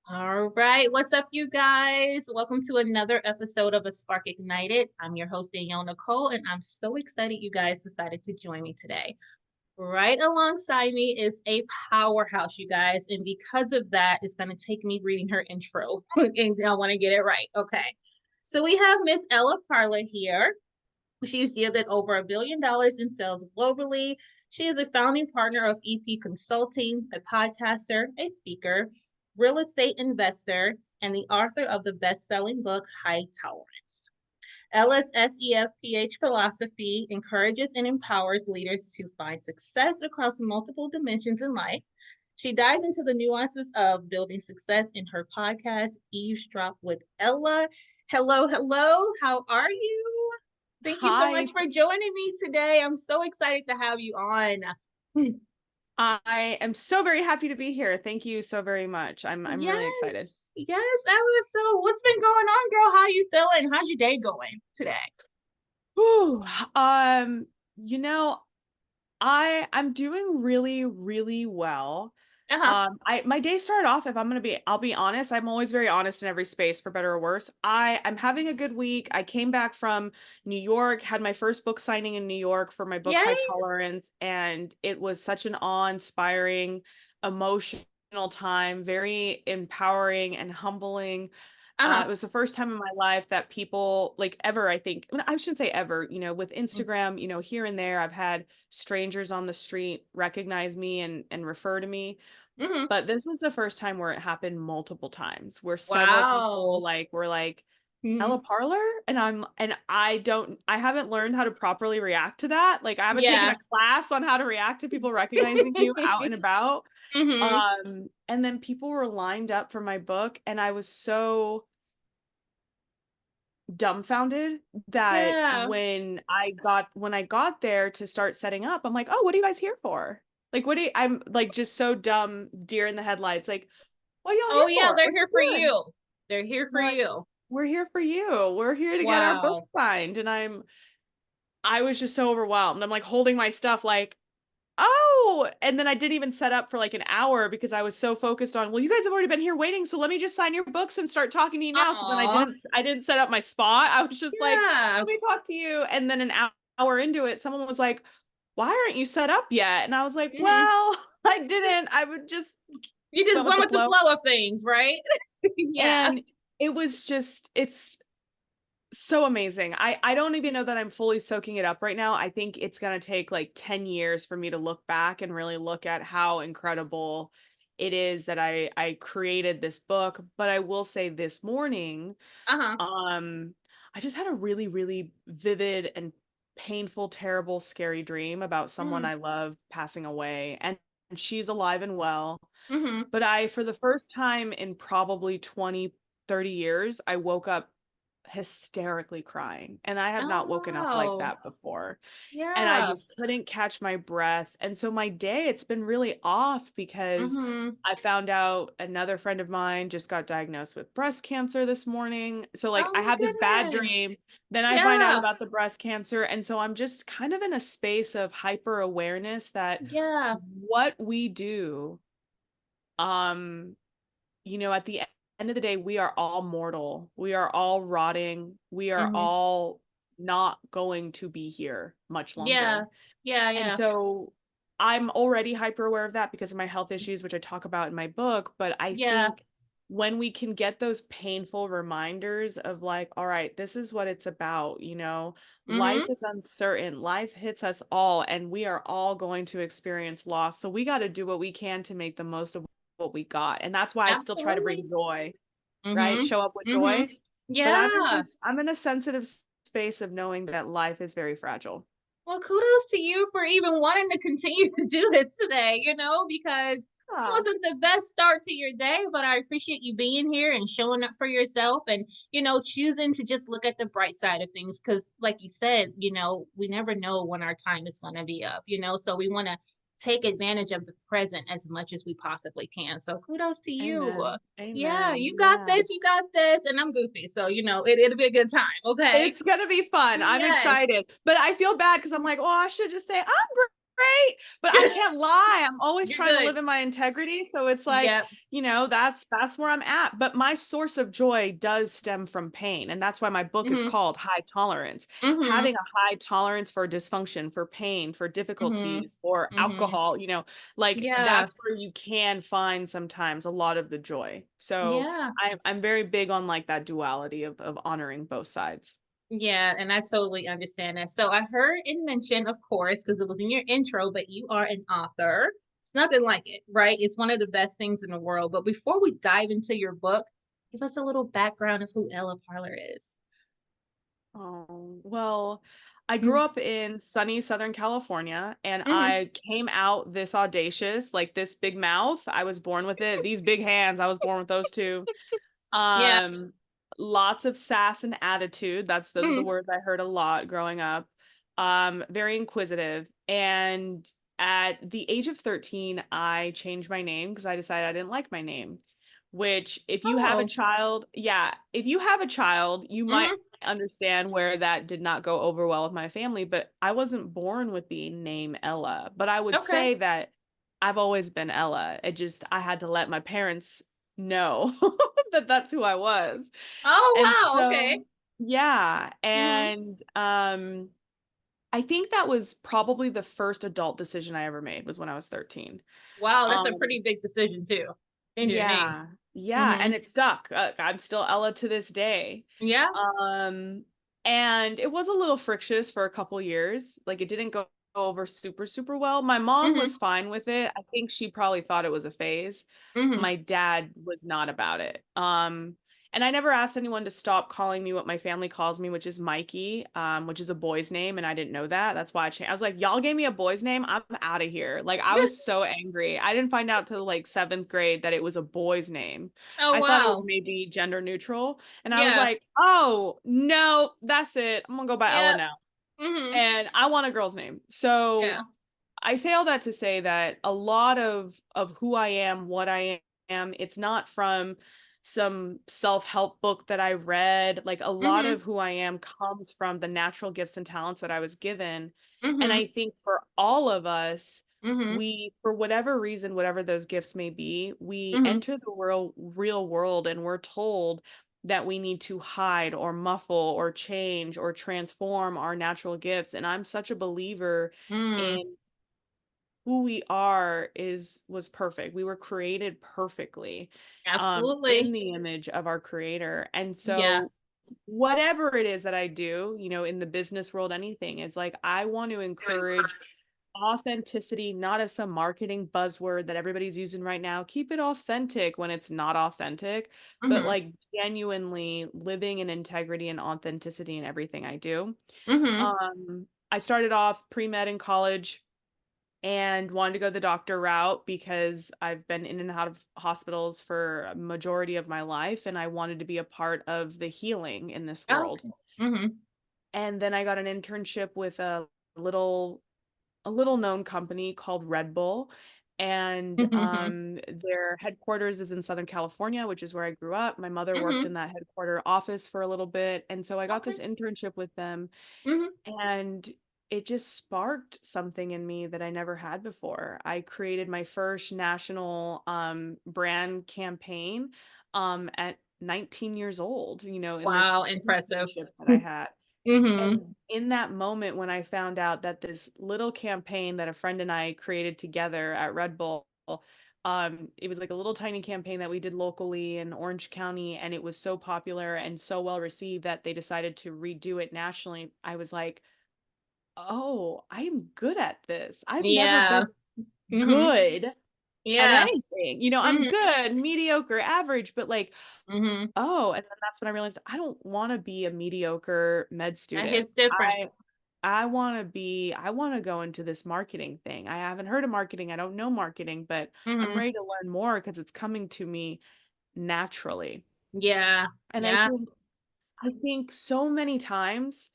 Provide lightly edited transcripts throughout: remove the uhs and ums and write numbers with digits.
All right, what's up, you guys? Welcome to another episode of A Spark Ignited. I'm your host, Danielle Nicole, and I'm so excited you guys decided to join me today. Right alongside me is a powerhouse, you guys, and because of that, it's going to take me reading her intro, and I want to get it right. Okay, so we have Miss Ella Parlor here. She's yielded over $1 billion in sales globally. She is a founding partner of EP Consulting, a podcaster, a speaker, real estate investor, and the author of the best-selling book High Tolerance. Ella's SEFph Philosophy encourages and empowers leaders to find success across multiple dimensions in life. She dives into the nuances of building success in her podcast, Eavesdrop with Ella. Hello, hello. How are you? Thank you so much Hi, for joining me today. I'm so excited to have you on. I am so very happy to be here. Thank you so very much. I'm really excited. Yes, Ella. So, what's been going on, girl? How are you feeling? How's your day going today? Whew. Um, you know, I'm doing really, really well. Uh huh. My day started off, if I'll be honest, I'm always very honest in every space, for better or worse. I'm having a good week. I came back from New York, had my first book signing in New York for my book High Yay. Tolerance, and it was such an awe-inspiring, emotional time, very empowering and humbling. Uh huh. It was the first time in my life that people like ever, I think, I mean, I shouldn't say ever, with Instagram, here and there, I've had strangers on the street recognize me and refer to me. Mm-hmm. But this was the first time where it happened multiple times, where several people Wow. were like, Ella Mhm. Parlor? I haven't learned how to properly react to that. Like I haven't taken Yeah. a class on how to react to people recognizing you out and about. Mhm. And then people were lined up for my book, and I was so dumbfounded that Yeah. when I got there to start setting up, I'm like, "Oh, what are you guys here for?" Like, what do you I'm like just so dumb, deer in the headlights, like, "What y'all Oh here yeah, for? they're What here for you doing?" you. They're here for They're like, you. "We're here for you. We're here to get our book Wow. signed." And I was just so overwhelmed. I'm like holding my stuff like, "Oh," and then I didn't even set up for like an hour because I was so focused on, "Well, you guys have already been here waiting, so let me just sign your books and start talking to you now." So then Aw. I didn't set up my spot. I was just like, Yeah. "Let me talk to you." And then an hour into it, someone was like, "Why aren't you set up yet?" And I was like, Mhm. "Well, I didn't. I would just You just went with went the with the flow." flow of things, right? Yeah. And it's so amazing. I don't even know that I'm fully soaking it up right now. I think it's gonna take like 10 years for me to look back and really look at how incredible it is that I created this book. But I will say this morning, Uh-huh. um, I just had a really, really vivid and painful, terrible, scary dream about someone Mm. I love passing away. And she's alive and well. Mhm. But for the first time in probably 20, 30 years, I woke up hysterically crying, and I have Oh not woken up like wow. that before, and I Yeah. just couldn't catch my breath, and so my day, it's been really off because Mhm. I found out another friend of mine just got diagnosed with breast cancer this morning, so, like, Oh I my had this bad goodness. dream, then I find out Yeah. about the breast cancer, and so I'm just kind of in a space of hyper awareness that Yeah. what we do, um at the end of the day, we are all mortal. We are all rotting. We are Mhm. all not going to be here much Yeah. longer. Yeah, And yeah. so I'm already hyper aware of that because of my health issues, which I talk about in my book. But I Yeah. think when we can get those painful reminders of like, all right, this is what it's about, life Mhm. is uncertain, life hits us all, and we are all going to experience loss. So we got to do what we can to make the most of what we got. And that's why I still try to bring Absolutely. joy, right? Mhm. Show up with Mhm. joy. But Yeah. I'm in a sensitive space of knowing that life is very fragile. Well, kudos to you for even wanting to continue to do this today, because it Yeah. wasn't the best start to your day, but I appreciate you being here and showing up for yourself and, choosing to just look at the bright side of things. Cause like you said, we never know when our time is going to be up, so we want to take advantage of the present as much as we possibly can. So kudos to you. Amen. Yeah, Amen. you got Yeah. this. You got this. And I'm goofy. So, it'll be a good time. Okay. It's gonna be fun. I'm Yes. excited. But I feel bad because I'm like, "Oh, I should just say, I'm great, but I can't lie. I'm always You're trying to good. live in my integrity. So it's like, Yep. that's where I'm at. But my source of joy does stem from pain. And that's why my book is Mhm. called High Tolerance. Mhm. Having a high tolerance for dysfunction, for pain, for Mhm. difficulties, for Mhm. alcohol, like Yeah. that's where you can find sometimes a lot of the joy. So Yeah. I'm very big on like that duality of honoring both sides. Yeah, and I totally understand that. So I heard it mentioned, of course, because it was in your intro, but you are an author. It's nothing like it, right? It's one of the best things in the world. But before we dive into your book, give us a little background of who Ella Parlor is. Oh, well, I grew Mhm. up in sunny Southern California and Mhm. I came out this audacious, like this big mouth. I was born with it. These big hands, I was born with those too. Yeah. Um, Lots of sass and attitude. Those are the Mhm. words I heard a lot growing up. Very inquisitive. And at the age of 13, I changed my name because I decided I didn't like my name. Which, if you have a Oh. child, yeah, if you have a child, you might Mhm. understand where that did not go over well with my family, but I wasn't born with the name Ella. But I would Okay. say that I've always been Ella. I had to let my parents know that that's who I was. And Oh, wow. Okay. so yeah, Mhm. and, I think that was probably the first adult decision I ever made was when I was 13. Wow, that's a Um pretty big decision too. Change your name. yeah, yeah, and Mhm. it stuck. I'm still Ella to this day. Yeah. Um, and it was a little frictious for a couple years. Like, it didn't go over super, super well. My mom Mhm. was fine with it. I think she probably thought it was a phase. Mhm. My dad was not about it. And I never asked anyone to stop calling me what my family calls me, which is Mikey, which is a boy's name, and I didn't know that. That's why I changed. I was like, "Y'all gave me a boy's name. I'm out of here." Like, I was so angry. I didn't find out till like 7th grade that it was a boy's name. Oh, I thought it was wow. maybe gender neutral, and I was Yeah. like, "Oh, no, that's it. I'm gonna go by Ella Yep. now." Mhm. And I want a girl's name. Yeah. So I say all that to say that a lot of who I am, what I am, it's not from some self-help book that I read. Like, a lot Mhm. of who I am comes from the natural gifts and talents that I was given. And Mhm. I think for all of us, Mhm. we, for whatever reason, whatever those gifts may be, we Mhm. enter the real world and we're told that we need to hide or muffle or change or transform our natural gifts. And I'm such a believer Mm. in who we are is was perfect. We were created perfectly, in Absolutely. the image of our creator. And Yeah. so whatever it is that I do, in the business world, anything, it's like I want to encourage authenticity, not as some marketing buzzword that everybody's using right now. Keep it authentic when it's not authentic, but Mhm. like genuinely living in integrity and authenticity in everything I do. Mhm. I started off pre-med in college and wanted to go the doctor route because I've been in and out of hospitals for a majority of my life and I wanted to be a part of the healing in this world. Okay. Mhm. And then I got an internship with little a little known company called Red Bull, and Mhm. their headquarters is in Southern California, which is where I grew up. My mother worked in Mhm. that headquarter office for a little bit, and so I got Okay. this internship with them, Mhm. and it just sparked something in me that I never had before. I created my first national brand campaign at 19 years old, in this Wow, impressive. internship that I had. Mhm. And in that moment when I found out that this little campaign that a friend and I created together at Red Bull, it was like a little tiny campaign that we did locally in Orange County, and it was so popular and so well received that they decided to redo it nationally. I was like, "Oh, I am good at this. I've never Yeah. been Mhm. good at Yeah. anything. I'm Mhm. good, mediocre, average, but like, Mhm. oh," and then that's when I realized I don't want to be a mediocre med That student. hits different. I wanna go into this marketing thing. I haven't heard of marketing, I don't know marketing, but I'm Mhm. ready to learn more because it's coming to me naturally. Yeah. And Yeah. I think so many times,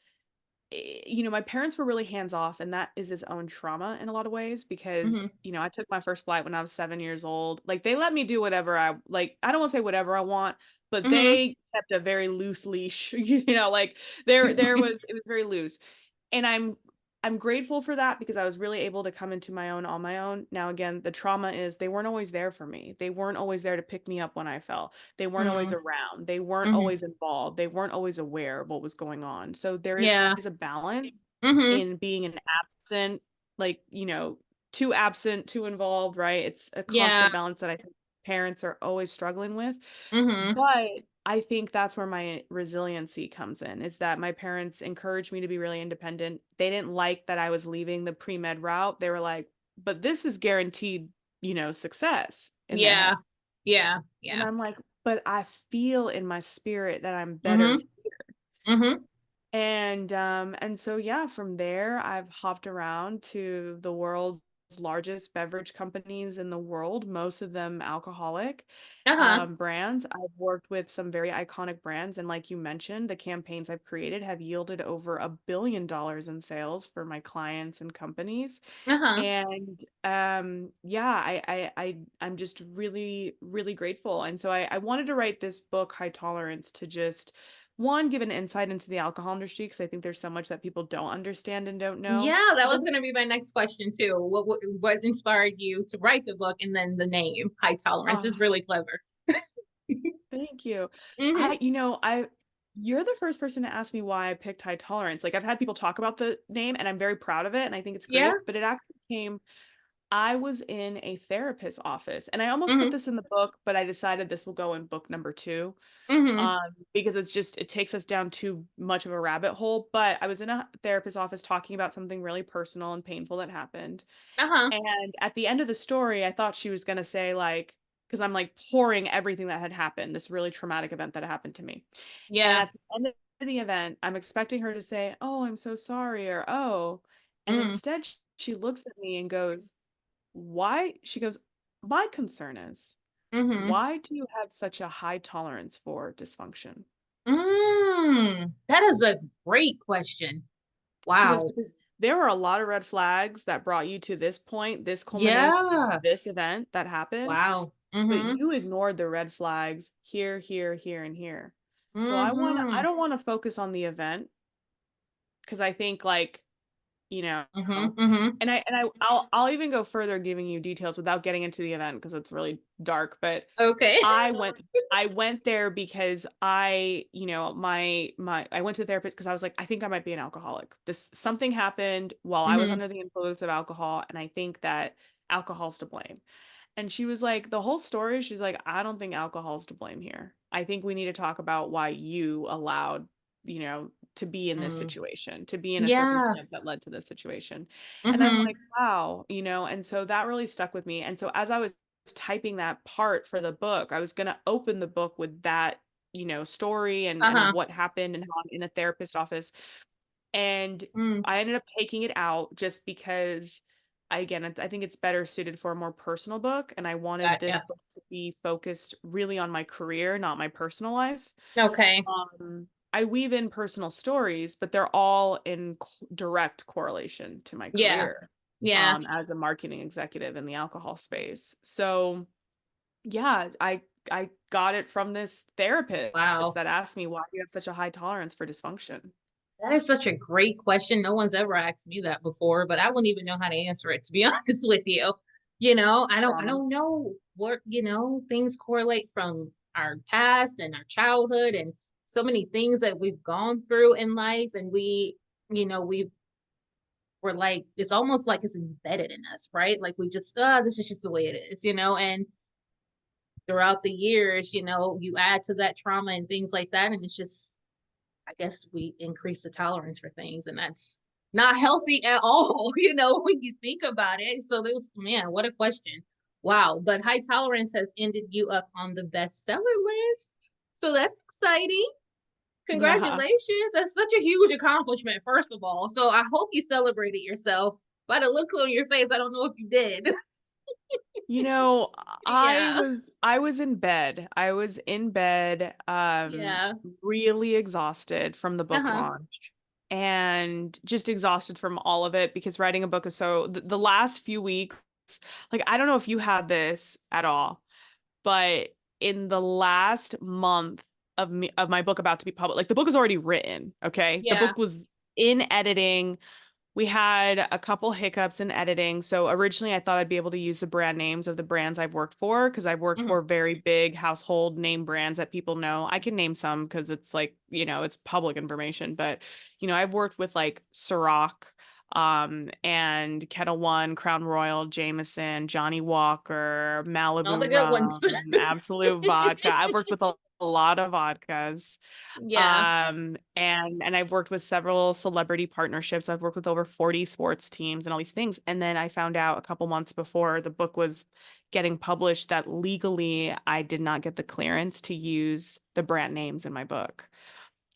my parents were really hands off, and that is its own trauma in a lot of ways because, Mhm. I took my first flight when I was 7 years old. Like, they let me do whatever I don't wanna say whatever I want, but Mhm. they kept a very loose leash, like, there was it was very loose. And I'm grateful for that because I was really able to come into my own on my own. Now, again, the trauma is they weren't always there for me. They weren't always there to pick me up when I fell. They weren't always Mm, around. They weren't mhm. always involved. They weren't always aware of what was going on. So there Yeah. is a balance Mhm. in being an absent, like, too absent, too involved, right? It's a Yeah. constant balance that I think parents are always struggling with. Mhm. But I think that's where my resiliency comes in, is that my parents encouraged me to be really independent. They didn't like that I was leaving the pre-med route. They were like, but this is guaranteed, success in their Yeah. head. Yeah. And Yeah. I'm like, but I feel in my spirit that I'm better. Mhm. Mhm. And so yeah, from there I've hopped around to the world's largest beverage companies in the world, most of them alcoholic Uh-huh. brands. I've worked with some very iconic brands, and like you mentioned, the campaigns I've created have yielded over $1 billion in sales for my clients and companies. Uh-huh. And yeah, I'm just really, really grateful. And so I wanted to write this book, High Tolerance, to just one, give an insight into the alcohol industry, because I think there's so much that people don't understand and don't know. Yeah, that But was then, going to be my next question too. What inspired you to write the book, and then the name High Tolerance is oh, really clever. thank you. Mhm. You're the first person to ask me why I picked High Tolerance. Like, I've had people talk about the name and I'm very proud of it and I think it's Yeah. great, but it actually came I was in a therapist's office, and I almost put Mhm. this in the book, but I decided this will go in book number 2, Mhm. because it takes us down too much of a rabbit hole. But I was in a therapist's office talking about something really personal and painful that happened. Uh-huh. And at the end of the story, I thought she was gonna say, like, because I'm like pouring everything that had happened, this really traumatic event that happened to me. And Yeah. at the end of the event, I'm expecting her to say, "Oh, I'm so sorry," or "Oh," and Mhm. instead she looks at me and goes, why she goes, "My concern is, Mhm. why do you have such a high tolerance for dysfunction?" That is a great question. She goes, Wow. "Because there were a lot of red flags that brought you to this point, this culmination of Yeah. this event that happened, Wow. but Mhm. you ignored the red flags here, here, here, and here. So I Mhm. don't wanna focus on the event because I think, like, You know, Mhm. Mhm. I'll even go further giving you details without getting into the event because it's really dark, but Okay. I went I went there because I went to the therapist because I was like, I think I might be an alcoholic. This Something happened while I was Mhm. under the influence of alcohol, and I think that alcohol's to blame. And she was like, the whole story, she's like, I don't think alcohol's to blame here. I think we need to talk about why you allowed, to be in this Mm. situation, to be in a Yeah. circumstance that led to this situation. And I'm Mhm. like, wow, and so that really stuck with me. And so as I was typing that part for the book, I was going to open the book with that, story and of Uh-huh. what happened and how I'm in a therapist office. And Mm. I ended up taking it out just because I think it's better suited for a more personal book, and I wanted this Gotcha. book to be focused really on my career, not my personal life. Okay. I weave in personal stories, but they're all in direct correlation to my Yeah. career, Yeah. as a marketing executive in the alcohol space. So, yeah, I got it from this therapist Wow. that asked me, "Why do you have such a high tolerance for dysfunction?" That is such a great question. No one's ever asked me that before, but I wouldn't even know how to answer it, to be honest with you. I Trauma. don't know what, things correlate from our past and our childhood and so many things that we've gone through in life. And we're like, it's almost like it's embedded in us, right? Like we just, this is just the way it is. And throughout the years, you add to that trauma and things like that. And it's just, I guess we increase the tolerance for things, and that's not healthy at all, when you think about it. So there was, man, what a question. Wow. But high tolerance has ended you up on the bestseller list. So that's exciting. Yeah. Congratulations. That's such a huge accomplishment, first of all. So I hope you celebrated yourself. By the look on your face, I don't know if you did. You know, Yeah. I was in bed. I was in bed, Yeah. really exhausted from the book Uh-huh. launch and just exhausted from all of it because writing a book is the last few weeks, like I don't know if you had this at all, but in the last month of my book about to be published, like the book is already written, okay? The Yeah. book was in editing We had a couple hiccups in editing. So originally I thought I'd be able to use the brand names of the brands I've worked for because I've worked Mhm. for very big household name brands that people know. I can name some because it's like, it's public information, but I've worked with like Ciroc, and Kettle One, Crown Royal, Jameson, Johnny Walker, All the Malibu good ones. Rum, Absolute Vodka. I've worked with a lot of vodkas. Yeah. And I've worked with several celebrity partnerships. I've worked with over 40 sports teams and all these things. And then I found out a couple months before the book was getting published that legally I did not get the clearance to use the brand names in my book.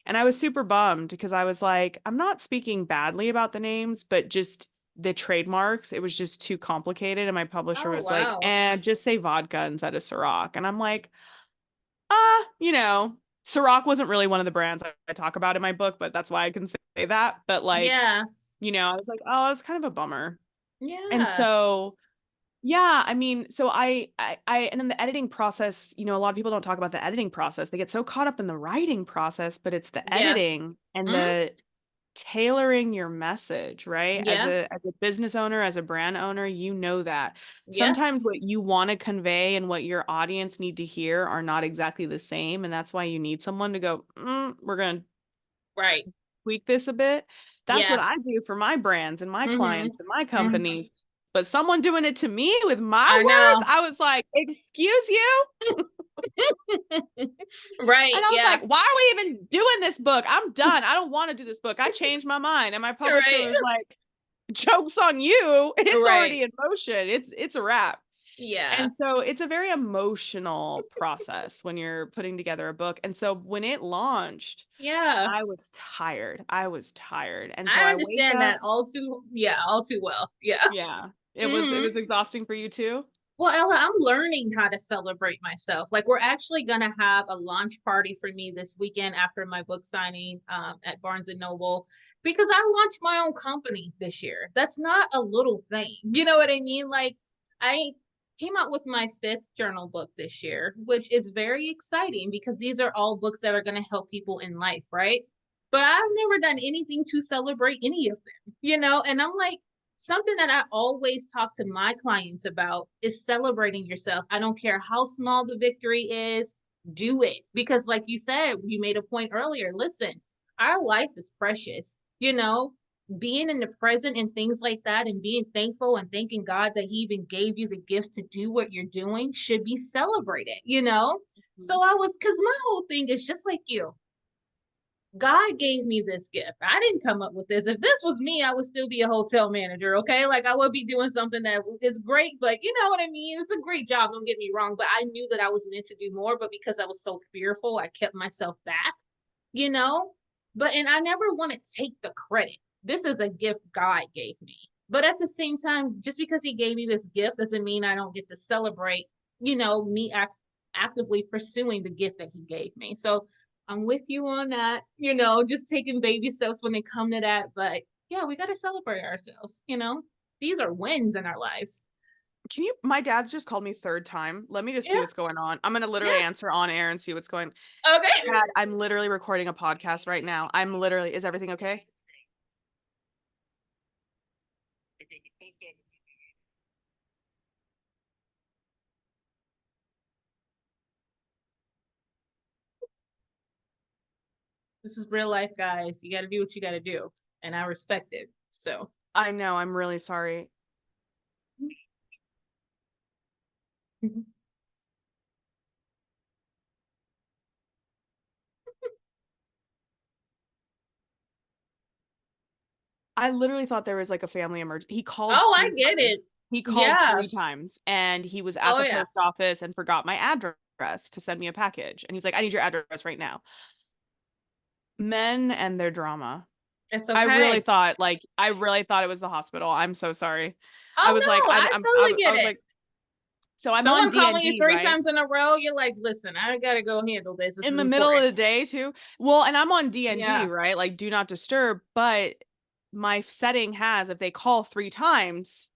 And I was super bummed because I was like, I'm not speaking badly about the names, but just the trademarks, it was just too complicated. And my publisher Oh, was like, wow. and just say vodka instead of Ciroc. And I'm like, Ciroc wasn't really one of the brands I talk about in my book, but that's why I can say that. But like, Yeah. I was like, oh, it's kind of a bummer. And Yeah. so, yeah, I mean, so and then the editing process, a lot of people don't talk about the editing process. They get so caught up in the writing process, but it's the Yeah. editing and Mhm. the tailoring your message, right? As Yeah. a business owner, as a brand owner, that Yeah. sometimes what you want to convey and what your audience need to hear are not exactly the same, and that's why you need someone to go, we're going to Right. tweak this a bit. That's what Yeah. I do for my brands and my Mhm. clients and my Mhm. companies. But someone doing it to me with my I words, know. I was like, excuse you? Right. And I was Yeah. like, why are we even doing this book? I'm done. I don't want to do this book. I changed my mind. And my publisher Right. was like, joke's on you. It's Right. already in motion. It's a wrap. Yeah. And so it's a very emotional process when you're putting together a book. And so when it launched, Yeah. I was tired. I was tired. And so I I wake understand up. that all too well. Yeah. Yeah. It Mhm. was exhausting for you too. Well, Ella, I'm learning how to celebrate myself. Like, we're actually gonna have a launch party for me this weekend after my book signing at Barnes and Noble because I launched my own company this year. That's not a little thing. You know what I mean? Like, I came out with my fifth journal book this year, which is very exciting because these are all books that are going to help people in life, right? But I've never done anything to celebrate any of them. And I'm like, something that I always talk to my clients about is celebrating yourself. I don't care how small the victory is, do it. Because, like you said, you made a point earlier. Listen, our life is precious. Being in the present and things like that, and being thankful and thanking God that He even gave you the gifts to do what you're doing should be celebrated. Mhm. So because my whole thing is just like you. God gave me this gift. I didn't come up with this. If this was me, I would still be a hotel manager, okay? Like, I would be doing something that is great, but you know what I mean? It's a great job, don't get me wrong, but I knew that I was meant to do more, but because I was so fearful, I kept myself back, you know? And I never want to take the credit. This is a gift God gave me. But at the same time, just because He gave me this gift doesn't mean I don't get to celebrate, me actively pursuing the gift that He gave me. So I'm with you on that, just taking baby steps when they come to that. But yeah, we got to celebrate ourselves. These are wins in our lives. My dad's just called me third time. Let me just see Yeah. what's going on. I'm going to literally Yeah. answer on air and see what's going. Okay. Dad, I'm literally recording a podcast right now. Is everything okay? This is real life, guys. You got to do what you got to do. And I respect it. So, I know. I'm really sorry. I literally thought there was like a family emergency. He called oh, I 3 get it. times. He called Yeah. 3 times and he was at Oh, the yeah. post office and forgot my address to send me a package. And he's like, I need your address right now. Men and their drama. It's okay. I really thought it was the hospital. I'm so sorry. I was like, Oh, no, I totally I get was it. like, so I'm on Someone calling you D&D, three right? times in a row, you're like, listen, I got to go handle this. This In is the middle of important. the day too. Well, and I'm on D&D, Yeah. right? Like do not disturb, but my setting has if they call 3 times,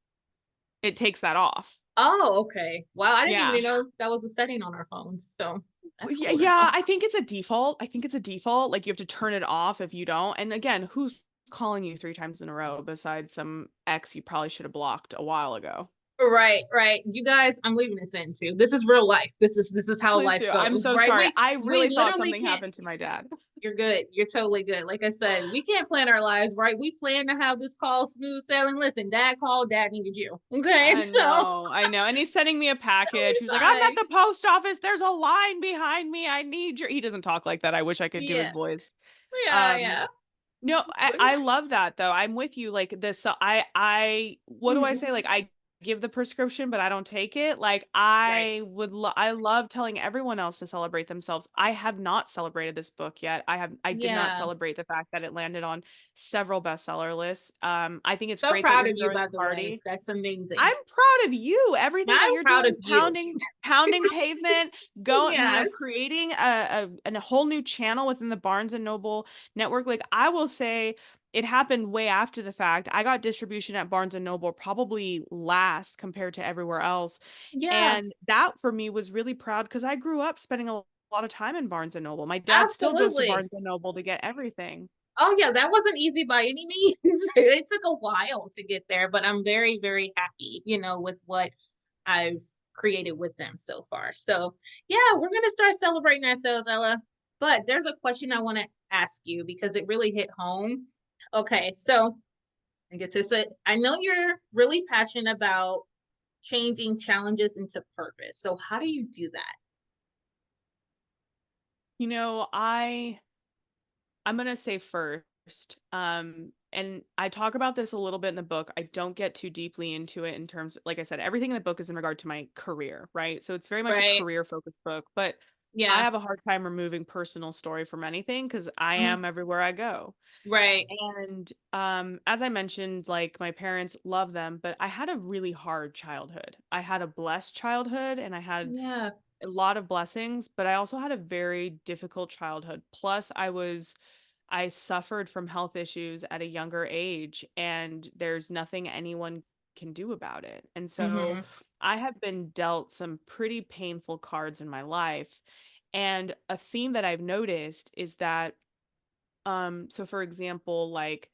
it takes that off. Oh, okay. Wow, I didn't Yeah. even know that was a setting on our phones. So that's Yeah, cool to yeah, know. I think it's a default. I think it's a default. Like you have to turn it off if you don't. And again, who's calling you 3 times in a row besides some ex you probably should have blocked a while ago? Right, right. You guys, I'm leaving this in too. This is real life. This is how Please life do. I'm goes, so right? sorry. We I we really thought literally something can't. happened to my dad. You're good. You're totally good. Like I said, we can't plan our lives, right? We plan to have this call smooth sailing. Listen, dad called, dad needed you. Okay. I So know, I know. And he's sending me a package. totally He was like, I'm at fine. the post office. There's a line behind me. I need your. He doesn't talk like that. I wish I could do his Yeah. voice. Yeah, Um, yeah. No, But I love that though. I'm with you. Like this, so I what do I mhm. say? Like I give the prescription, but I don't take it. Like Right. I love telling everyone else to celebrate themselves. I have not celebrated this book yet. I did not Yeah. celebrate the fact that it landed on several bestseller lists. I think it's So great that proud you're of you, throwing by a the way. party. That's amazing. I'm proud of you. Everything that I'm you're proud of doing, you. pounding pavement, going, Yes. creating a whole new channel within the Barnes and Noble network. Like I will say, it happened way after the fact. I got distribution at Barnes and Noble probably last compared to everywhere else, Yeah, and that for me was really proud because I grew up spending a lot of time in Barnes and Noble. My dad still goes to absolutely. Barnes and Noble to get everything. Oh yeah, that wasn't easy by any means. It took a while to get there, but I'm very, very happy, with what I've created with them so far. So yeah, we're gonna start celebrating ourselves, Ella. But there's a question I want to ask you because it really hit home. Okay, so I get to say, I know you're really passionate about changing challenges into purpose. So how do you do that? You know, I'm gonna say first, and I talk about this a little bit in the book. I don't get too deeply into it in terms, like I said, everything in the book is in regard to my career, right? So it's very much a Right. career focused book, but I Yeah. have a hard time removing personal story from anything because I Mhm. am everywhere I go. Right. And as I mentioned, like my parents love them, but I had a really hard childhood. I had a blessed childhood and I had Yeah. a lot of blessings, but I also had a very difficult childhood. Plus, I suffered from health issues at a younger age, and there's nothing anyone can do about it. And so Mhm. I have been dealt some pretty painful cards in my life. And a theme that I've noticed is that, so for example, like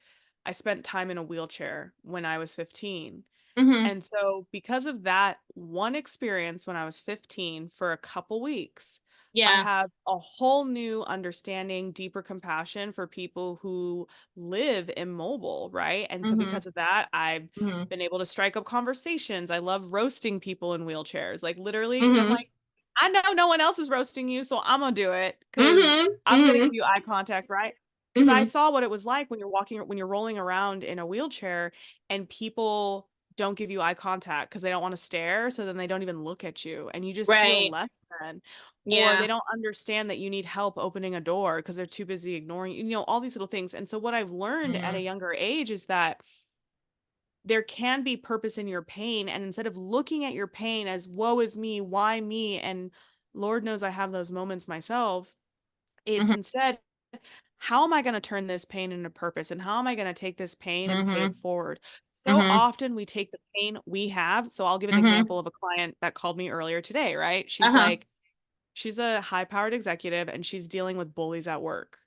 I spent time in a wheelchair when I was 15. Mhm. And so because of that one experience when I was 15 for a couple weeks, I Yeah. have a whole new understanding, deeper compassion for people who live immobile, right? And so Mhm. because of that, I've Mhm. been able to strike up conversations. I love roasting people in wheelchairs, like literally, because I'm Mhm. like, I know no one else is roasting you, so I'm gonna do it because Mhm. I'm gonna give Mhm. you eye contact, right? Because I Mhm. saw what it was like when you're rolling around in a wheelchair and people don't give you eye contact because they don't wanna stare, so then they don't even look at you, and you just feel Right. less than. Or they Yeah. don't understand that you need help opening a door because 'cause they're too busy ignoring you, all these little things, and so what I've learned at a Mhm. younger age is that there can be purpose in your pain, and instead of looking at your pain as, "Woe is me, why me?" and Lord knows I have those moments myself, it's Mhm. instead, how am I going to turn this pain into purpose? And how am I going to take this pain and pay it Mhm. forward? So Mhm. often we take the pain we have. So I'll give an Mhm. example of a client that called me earlier today, right? Uh-huh. She's a high powered executive and she's dealing with bullies at work,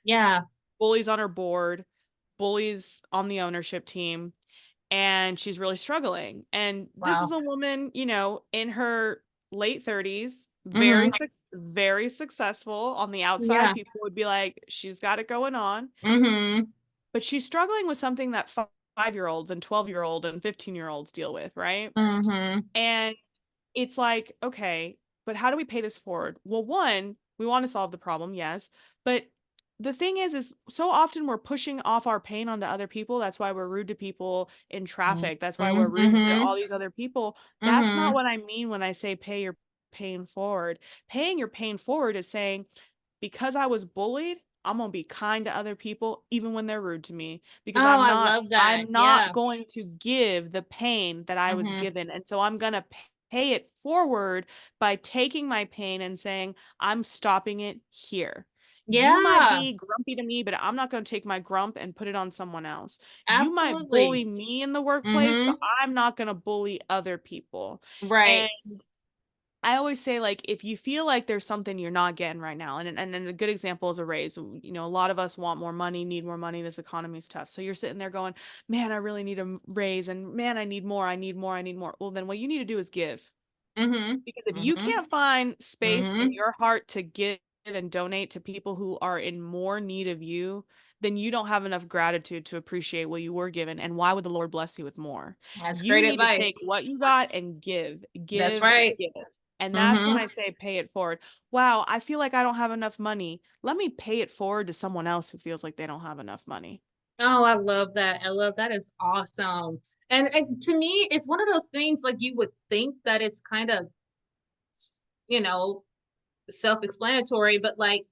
Yeah. bullies on her board, bullies on the ownership team, and she's really struggling. And this is Wow. a woman, in her late 30s, Mhm. very successful. On the outside, Yeah. people would be like, she's got it going on. Mhm. But she's struggling with something that 5-year-olds and 12-year-old and 15-year-olds deal with, right? Mhm. And it's like, okay, but how do we pay this forward? Well, one, we want to solve the problem, yes. But the thing is so often we're pushing off our pain onto other people. That's why we're rude to people in traffic. That's why we're Mhm. rude to all Mhm. these other people. That's not Mhm. what I mean when I say pay your pain forward. Paying your pain forward is saying, because I was bullied, I'm gonna be kind to other people even when they're rude to me because Oh, I love that. I'm not Yeah. going to give the pain that I was Mhm. given. And so I'm gonna pay it forward by taking my pain and saying, I'm stopping it here. You might Yeah. be grumpy to me, but I'm not going to take my grump and put it on someone else. You might Absolutely. bully me in the workplace, but Mhm. I'm not going to bully other people. And Right. I always say, like, if you feel like there's something you're not getting right now, and a good example is a raise. A lot of us want more money, need more money. This economy is tough. So you're sitting there going, man, I really need a raise, and man, I need more, I need more, I need more. Well, then what you need to do is give. Mhm. Because if you Mhm. can't find space in Mhm. your heart to give and donate to people who are in more need of you, then you don't have enough gratitude to appreciate what you were given. And why would the Lord bless you with more? That's You great need to take advice. what you got and give, That's give, right. give. And that's when Mhm. I say pay it forward. Wow, I feel like I don't have enough money. Let me pay it forward to someone else who feels like they don't have enough money. Oh, I love that. I love that. Is awesome. And to me, it's one of those things like you would think that it's kind of, you know, self-explanatory, but like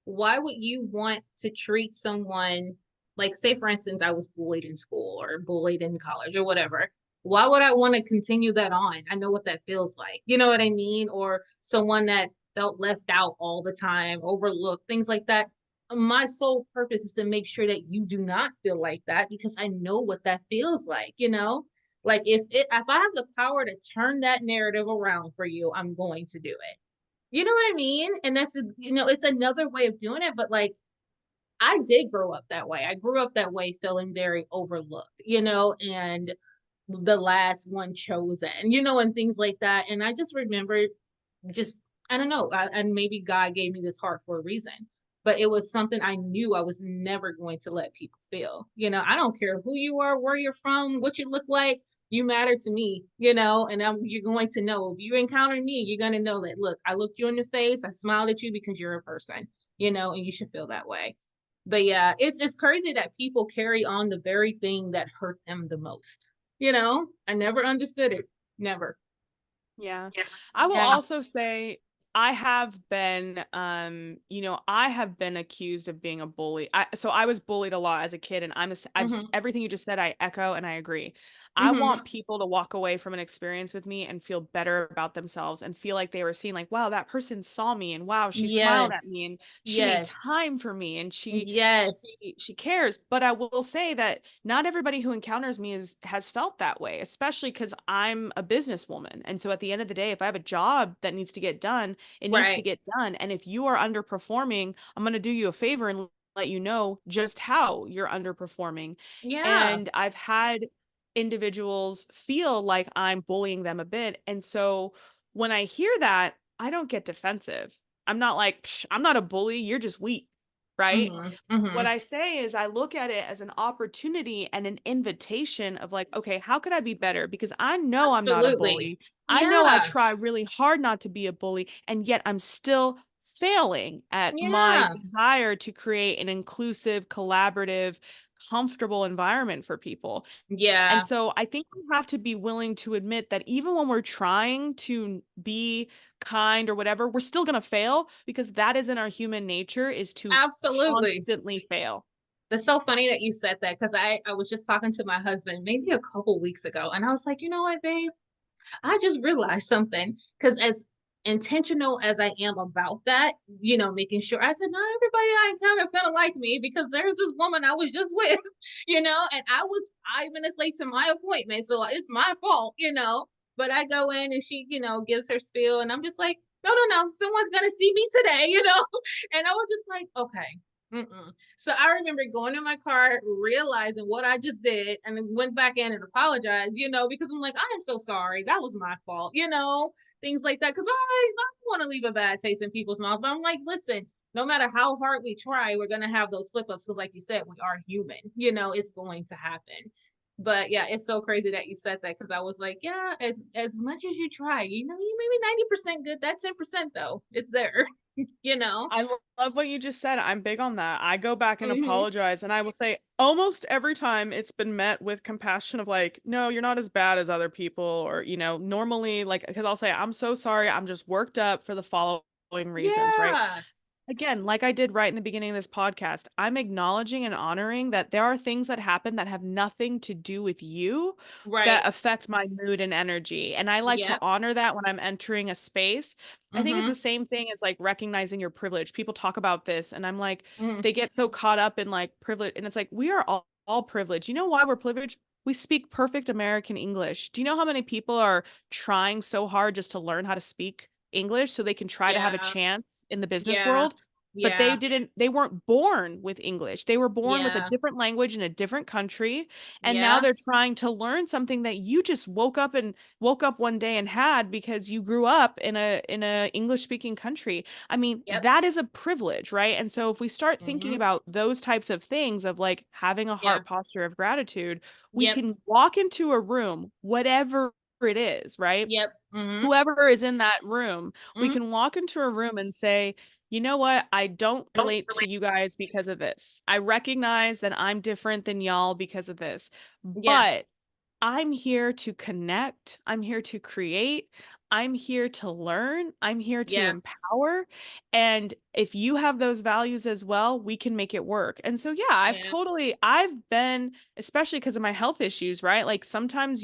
why would you want to treat someone like, say for instance I was bullied in school or bullied in college or whatever, why would I want to continue that on? I know what that feels like, you know what I mean? Or someone that felt left out all the time, overlooked, things like that. My sole purpose is to make sure that you do not feel like that because I know what that feels like, you know. Like if I have the power to turn that narrative around for you, I'm going to do it. You know what I mean? And it's another way of doing it, but, like, I did grow up that way. I grew up that way feeling very overlooked, and the last one chosen, and things like that, and I just remember just I don't know, and maybe God gave me this heart for a reason, but it was something I knew I was never going to let people feel. I don't care who you are, where you're from, what you look like, you matter to me, and you're going to know if you encounter me, you're going to know that look, I looked you in the face, I smiled at you because you're a person, and you should feel that way. But yeah, it's crazy that people carry on the very thing that hurt them the most. I never understood it. Never. Yeah. Yeah. I will Yeah. also say I have been I have been accused of being a bully. I was bullied a lot as a kid, and Mhm. everything you just said I echo and I agree. I Mhm. want people to walk away from an experience with me and feel better about themselves and feel like they were seen, like, wow, that person saw me, and wow, she smiled at Yes. me, and she made Yes. time for me, and Yes. she cares. But I will say that not everybody who encounters me has felt that way, especially because I'm a businesswoman. And so at the end of the day, if I have a job that needs to get done, it needs to Right. get done. And if you are underperforming, I'm going to do you a favor and let you know just how you're underperforming. Yeah. And I've had individuals feel like I'm bullying them a bit. And so when I hear that, I don't get defensive. I'm not like, "Psh, I'm not a bully. You're just weak." Right? Mhm. What Mhm. I say is I look at it as an opportunity and an invitation of like, okay, how could I be better? Because I know I'm not a Absolutely. bully. I know I Yeah. try really hard not to be a bully, and yet I'm still failing at my Yeah. desire to create an inclusive, collaborative, comfortable environment for people. And Yeah. so I think we have to be willing to admit that even when we're trying to be kind or whatever, we're still going to fail because that is in our human nature, is to Absolutely. constantly fail. That's so funny that you said that because I was just talking to my husband maybe a couple weeks ago, and I was like, you know what, babe? I just realized something because as intentional as I am about that, making sure I said, not everybody I encounter is gonna like me because there's this woman I was just with, and I was 5 minutes late to my appointment, so it's my fault. But I go in and she, gives her spiel, and I'm just like, no, no, no, someone's gonna see me today. And I was just like, okay. Mm-mm. So I remember going in my car, realizing what I just did, and then went back in and apologized, because I'm like, I am so sorry. That was my fault, things like that. Because I don't want to leave a bad taste in people's mouth. But I'm like, listen, no matter how hard we try, we're going to have those slip ups. Because, like you said, we are human, it's going to happen. But yeah, it's so crazy that you said that because I was like, yeah, as much as you try, you maybe 90% good. That 10% though, it's there, you know. Love what you just said. I'm big on that. I go back and Hmm. apologize, and I will say almost every time it's been met with compassion of like, no, you're not as bad as other people, or normally, like, because I'll say, I'm so sorry, I'm just worked up for the following reasons, right? Yeah. Again, like I did right in the beginning of this podcast, I'm acknowledging and honoring that there are things that happen that have nothing to do with you that Right. affect my mood and energy. And I like to Yep. honor that when I'm entering a space. I think it's the Mhm. same thing as like recognizing your privilege. People talk about this, and I'm like, Mhm. they get so caught up in like privilege. And it's like, we are all privileged. You know why we're privileged? we speak perfect American English. Do you know how many people are trying so hard just to learn how to speak English so they can try to have a Yeah. chance in the business Yeah. world? But Yeah. they weren't born with English. They were born with a Yeah. different language in a different country. And now Yeah. they're trying to learn something that you just woke up one day and had because you grew up in a English speaking country. I mean, Yep. that is a privilege, right? And so if we start thinking Hmm. about those types of things of like having a Yeah. heart posture of gratitude, we Yep. can walk into a room, whatever it is, right? Yep. Hmm. Whoever is in that room, we Hmm. can walk into a room and say, you know what? I don't Don't relate to relate. you guys because of this. I recognize that I'm different than y'all because of this. Yeah. But I'm here to connect. I'm here to create. I'm here to learn. I'm here to Yeah. empower. And if you have those values as well, we can make it work. And so, yeah, Yeah. I've been, especially because of my health issues, right? Like sometimes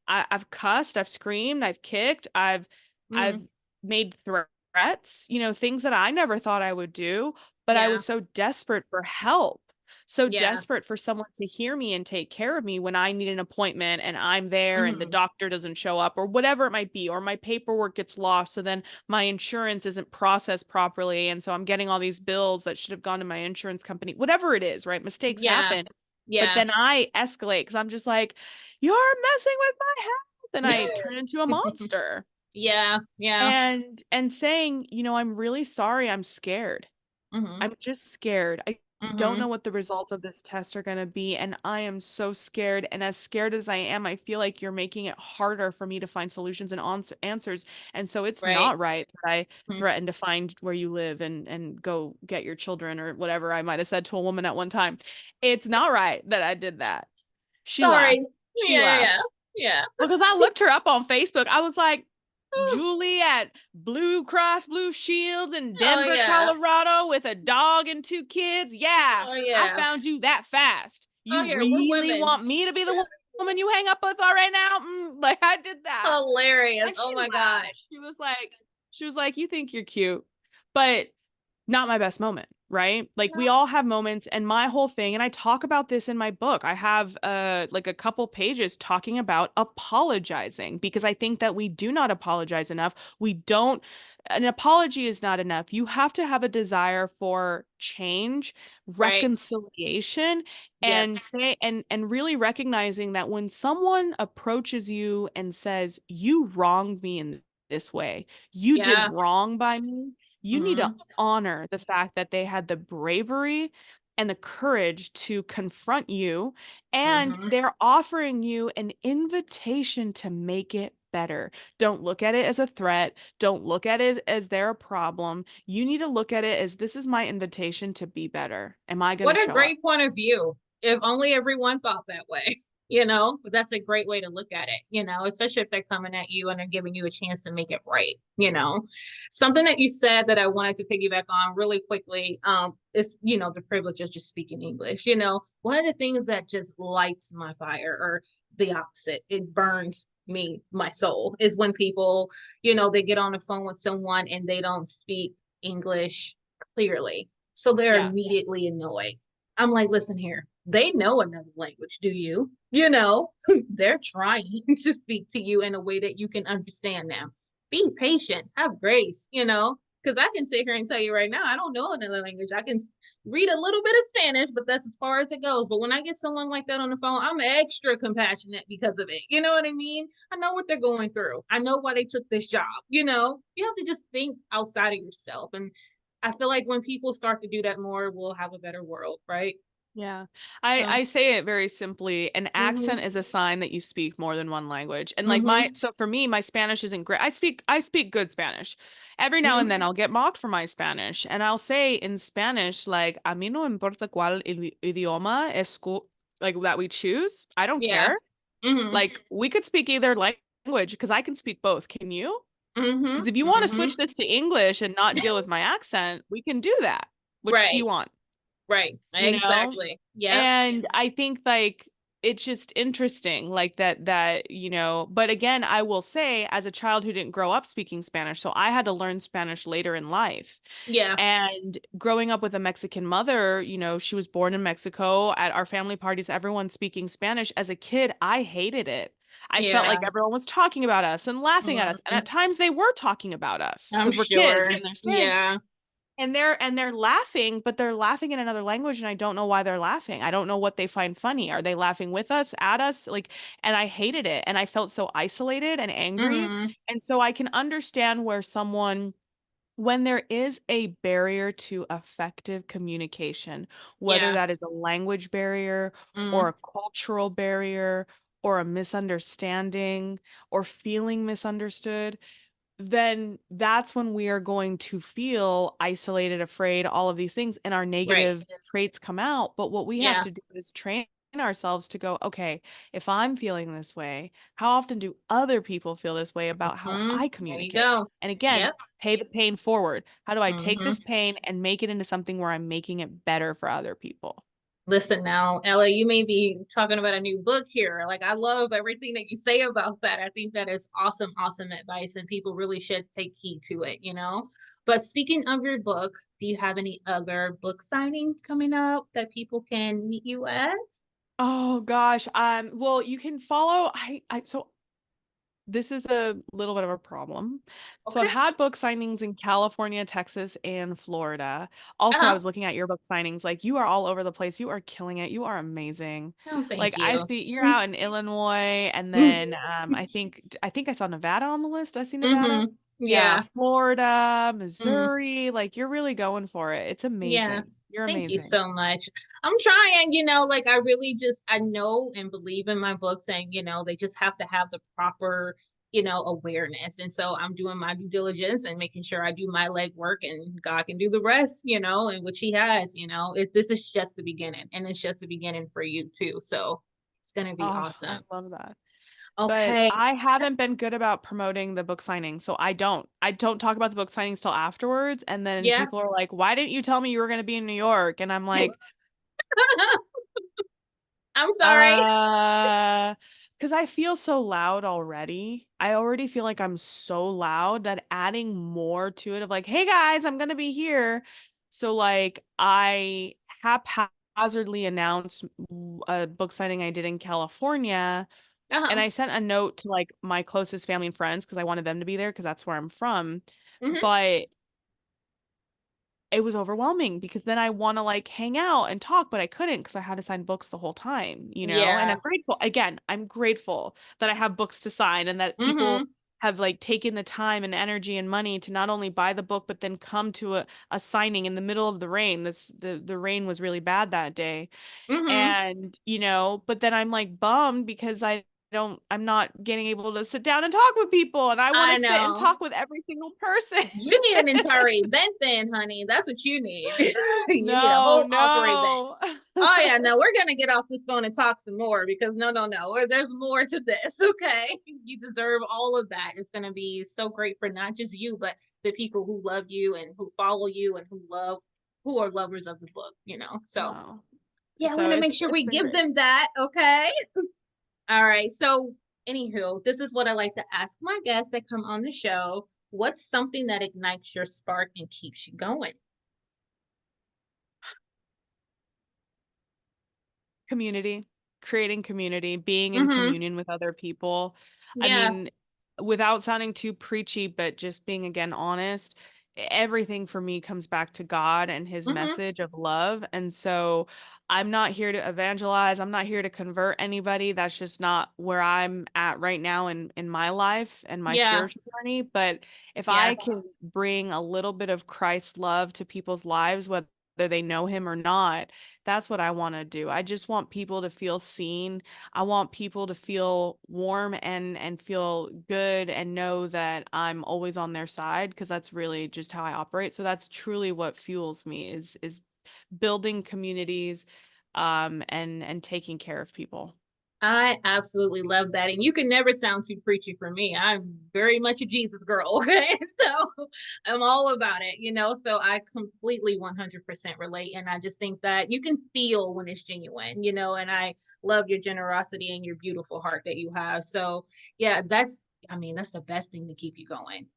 I've cussed, I've screamed, I've kicked, I've Mm. made threats, things that I never thought I would do, but I Yeah. was so desperate for help, so Yeah. desperate for someone to hear me and take care of me when I need an appointment and I'm there and the Hmm. doctor doesn't show up or whatever it might be, or my paperwork gets lost. So then my insurance isn't processed properly. And so I'm getting all these bills that should have gone to my insurance company, whatever it is, right? Mistakes Yeah. happen. But Yeah. then I escalate because I'm just like, you're messing with my health. And I turn into a monster Yeah. Yeah. and saying, I'm really sorry. I'm scared. Hmm. I'm just scared. I don't know Hmm. what the results of this test are going to be, and I am so scared. And as scared as I am, I feel like you're making it harder for me to find solutions and answers. And so it's Right. not right that I Mhm. threaten to find where you live and go get your children or whatever I might have said to a woman at one time. It's not right that I did that. She laughed. Sorry. She Yeah. laughed Yeah. Yeah. because I looked her up on Facebook. I was like, Julie at Blue Cross Blue Shields in Oh Denver, yeah. Colorado with a dog and two kids. Yeah, Oh I yeah. found you that fast. Oh You yeah. We're really women. want me to be the woman you hang up with all right now? Like I did that. Hilarious. And Oh she my laughed. God. She was like, you think you're cute. But not my best moment, right? Like we No. all have moments, and my whole thing, and I talk about this in my book. I have like a couple pages talking about apologizing because I think that we do not apologize enough. We don't An apology is not enough. You have to have a desire for change, Right. reconciliation, Yep. and really recognizing that when someone approaches you and says, "You wronged me in this way. You did Yeah. wrong by me." You need to Hmm. honor the fact that they had the bravery and the courage to confront you, and Hmm. they're offering you an invitation to make it better. Don't look at it as a threat. Don't look at it as they're a problem. You need to look at it as this is my invitation to be better. Am I going to What a show up? great point of view. If only everyone thought that way, but that's a great way to look at it, especially if they're coming at you and they're giving you a chance to make it right. Something that you said that I wanted to piggyback on really quickly, is, the privilege of just speaking English. One of the things that just lights my fire, or the opposite, it burns my soul, is when people, they get on the phone with someone and they don't speak English clearly. So they're Yeah. immediately annoyed. I'm like, listen here, they know another language, do you? They're trying to speak to you in a way that you can understand them. Be patient, have grace, because I can sit here and tell you right now, I don't know another language. I can read a little bit of Spanish, but that's as far as it goes. But when I get someone like that on the phone, I'm extra compassionate because of it. You know what I mean? I know what they're going through. I know why they took this job. You have to just think outside of yourself. And I feel like when people start to do that more, we'll have a better world, right? Yeah. So, I say it very simply. An accent hmm. is a sign that you speak more than one language. And like Hmm. so for me, my Spanish isn't great. I speak good Spanish. Every now and then Hmm. I'll get mocked for my Spanish. And I'll say in Spanish, like, a mí no importa cuál idioma like that we choose. I don't Yeah. care. Hmm. Like we could speak either language because I can speak both. Can you? Hmm. Because if you want to Hmm. switch this to English and not deal with my accent, we can do that. Which do Right. you want? Right. You know? Exactly. Yep. And I think like it's just interesting like that, but again, I will say as a child who didn't grow up speaking Spanish, so I had to learn Spanish later in life. Yeah. And growing up with a Mexican mother, she was born in Mexico. At our family parties, everyone speaking Spanish. As a kid, I hated it. I felt like Yeah. everyone was talking about us and laughing at us. And Mhm. at times they were talking about us I'm because we're kids sure. and they're saying, Yeah. and they're laughing, but they're laughing in another language, and I don't know why they're laughing. I don't know what they find funny. Are they laughing with us, at us? Like, and I hated it, and I felt so isolated and angry. Mhm. And so I can understand where someone when there is a barrier to effective communication, whether Yeah. that is a language barrier or Mhm. a cultural barrier or a misunderstanding or feeling misunderstood, then that's when we are going to feel isolated, afraid, all of these things, and our Right. negative traits come out. But what we have Yeah. to do is train ourselves to go, okay, if I'm feeling this way, how often do other people feel this way about how Mhm. I There you communicate? go. And again, Yep. pay the pain forward. How do I take Mhm. this pain and make it into something where I'm making it better for other people? Listen now, Ella, you may be talking about a new book here. Like, I love everything that you say about that. I think that is awesome, awesome advice, and people really should take heed to it, you know? But speaking of your book, do you have any other book signings coming up that people can meet you at? Oh gosh. Well, you can follow so this is a little bit of a problem. So I've Okay. had book signings in California, Texas, and Florida. Also, I Uh-huh. was looking at your book signings. Like you are all over the place. You are killing it. You are amazing. Oh, thank Like I you. see you're out in Illinois and Mm-hmm. then I think I saw Nevada on the list. I see Nevada. Mm-hmm. Yeah, Yeah. Florida, Mm. Missouri. Like you're really going for it. It's Yeah. amazing. You're Thank you amazing. so much. I'm trying, like I really just I know and believe in my books and they just have to have the proper, awareness. And so I'm doing my due diligence and making sure I do my legwork and God can do the rest, and which he has, this is just the beginning and it's just the beginning for you too. So it's gonna be Oh, I awesome. love that. But Okay. I haven't been good about promoting the book signing, so I don't talk about the book signings till afterwards, and then Yeah. people are like, "Why didn't you tell me you were gonna be in New York?" And I'm like, I'm sorry. Because I feel so loud already. I already feel like I'm so loud that adding more to it of like, "Hey guys, I'm gonna be here." So, like, I haphazardly announced a book signing I did in California. And Uh-huh. I sent a note to, like, my closest family and friends because I wanted them to be there because that's where I'm from, Hmm. but it was overwhelming because then I wanna, like, hang out and talk, but I couldn't because I had to sign books the whole time, and Yeah. I'm grateful again, I'm grateful that I have books to sign and that people Hmm. have, like, taken the time and energy and money to not only buy the book, but then come to a signing in the middle of the rain. The rain was really bad that day. Hmm. And, but then I'm like bummed because I'm not getting able to sit down and talk with people and I want to I sit and know. talk with every single person. You need an entire event then, honey. That's what you need. You need a No, whole author no. event. Oh yeah, no, we're gonna get off this phone and talk some more because no, no, no. There's more to this. Okay. You deserve all of that. It's gonna be so great for not just you, but the people who love you and who follow you and who are lovers of the book. So No. yeah, we're So gonna make it's sure it's we been give great. them that. Okay. All right. So, anywho, this is what I like to ask my guests that come on the show. What's something that ignites your spark and keeps you going? Community, creating community, being in Mhm. communion with other people. I Yeah. mean, without sounding too preachy, but just being again honest, everything for me comes back to God and his Mhm. message of love. And so I'm not here to evangelize, I'm not here to convert anybody. That's just not where I'm at right now in my life and my Yeah. spiritual journey, but if Yeah. I can bring a little bit of Christ's love to people's lives, whether they know him or not, that's what I wanna do. I just want people to feel seen. I want people to feel warm and feel good and know that I'm always on their side because that's really just how I operate. So that's truly what fuels me is building communities, and taking care of people. I absolutely love that. And you can never sound too preachy for me. I'm very much a Jesus girl. Okay. So I'm all about it, So I completely 100% relate. And I just think that you can feel when it's genuine, and I love your generosity and your beautiful heart that you have. So, yeah, that's the best thing to keep you going.